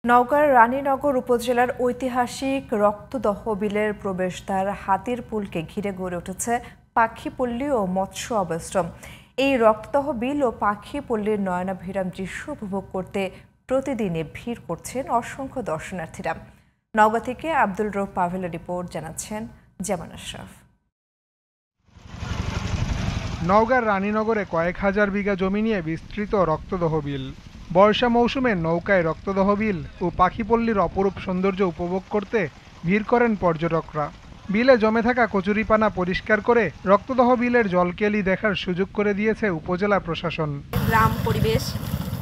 নওগাঁর রানীনগর উপজেলার ঐতিহাসিক রক্তদহ বিলের প্রবেশদ্বার হাতিরপুলকে ঘিরে গড়ে উঠেছে পাখিপল্লী ও মৎস্য আবাসশ্রম। এই রক্তদহ বিল ও পাখিপল্লীর নয়নাভিরাম দৃশ্য উপভোগ করতে প্রতিদিনে ভিড় করছেন অসংখ্য দর্শনার্থীরা। নওগাঁ থেকে আব্দুল রৌফ পাভেলের রিপোর্ট, জানাচ্ছেন জামান আশরাফ। নওগাঁর রানীনগরে কয়েক হাজার বিঘা জমি নিয়ে বিস্তৃত রক্তদহ বিল। বর্ষা মৌসুমে নৌকায় রক্তদহ বিল ও পাখিপল্লীর অপরূপ সৌন্দর্য উপভোগ করতে ভিড় করেন পর্যটকরা। বিলে জমে থাকা কচুরিপানা পরিষ্কার করে রক্তদহ বিলের জলকেলি দেখার সুযোগ করে দিয়েছে উপজেলা প্রশাসন। গ্রাম পরিবেশ,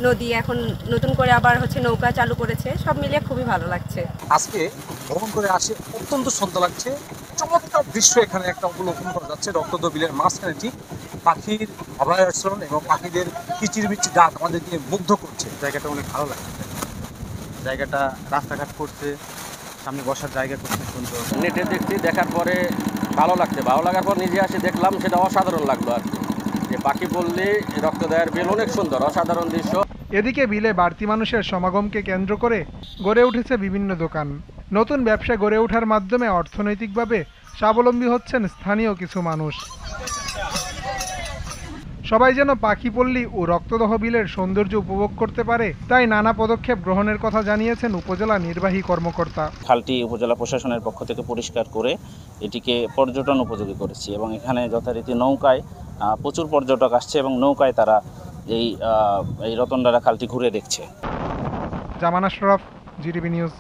নদী, এখন নতুন করে আবার নৌকা চালু করেছে, সব মিলিয়ে খুবই ভালো লাগছে। আজকে ভ্রমণ করে আসে অত্যন্ত সুন্দর লাগছে। চমৎকার দৃশ্য এখানে একটা অবলোকন করা যাচ্ছে। রক্তদহ বিলের মাঝখানে ঠিক পাখির অভয়াশ্রম এবং পাখিদের কিচিরমিচির ডাক আমাদেরকে মুগ্ধ করছে। জায়গাটা অনেক ভালো লাগছে। জায়গাটা রাস্তাঘাট করছে, সামনে বসার জায়গা করছে সুন্দর। নেটে দেখছি, দেখার পরে ভালো লাগছে। ভালো লাগার পর নিজে আসে দেখলাম, সেটা অসাধারণ লাগলো আর কি। যে পাখিপল্লী রক্তদহের বিল অনেক সুন্দর, অসাধারণ দৃশ্য। এদিকে বিলে বাড়তি মানুষের সমাগমকে কেন্দ্র করে গড়ে উঠেছে বিভিন্ন দোকান। নতুন ব্যবসা গড়ে ওঠার মাধ্যমে অর্থনৈতিকভাবে স্বাবলম্বী হচ্ছেন স্থানীয় কিছু মানুষ। সবাই যেন পাখিপল্লী ও রক্তদহ বিলের সৌন্দর্য উপভোগ করতে পারে, তাই নানা পদক্ষেপ গ্রহণের কথা জানিয়েছেন উপজেলা নির্বাহী কর্মকর্তা। খালটি উপজেলা প্রশাসনের পক্ষ থেকে পরিষ্কার করে এটিকে পর্যটন উপযোগী করেছি এবং এখানে যথারীতি নৌকায় প্রচুর পর্যটক আসছে এবং নৌকায় তারা এই রতনডারা খালটি ঘুরে দেখছে। জামান আশরাফ, জিটিভি নিউজ।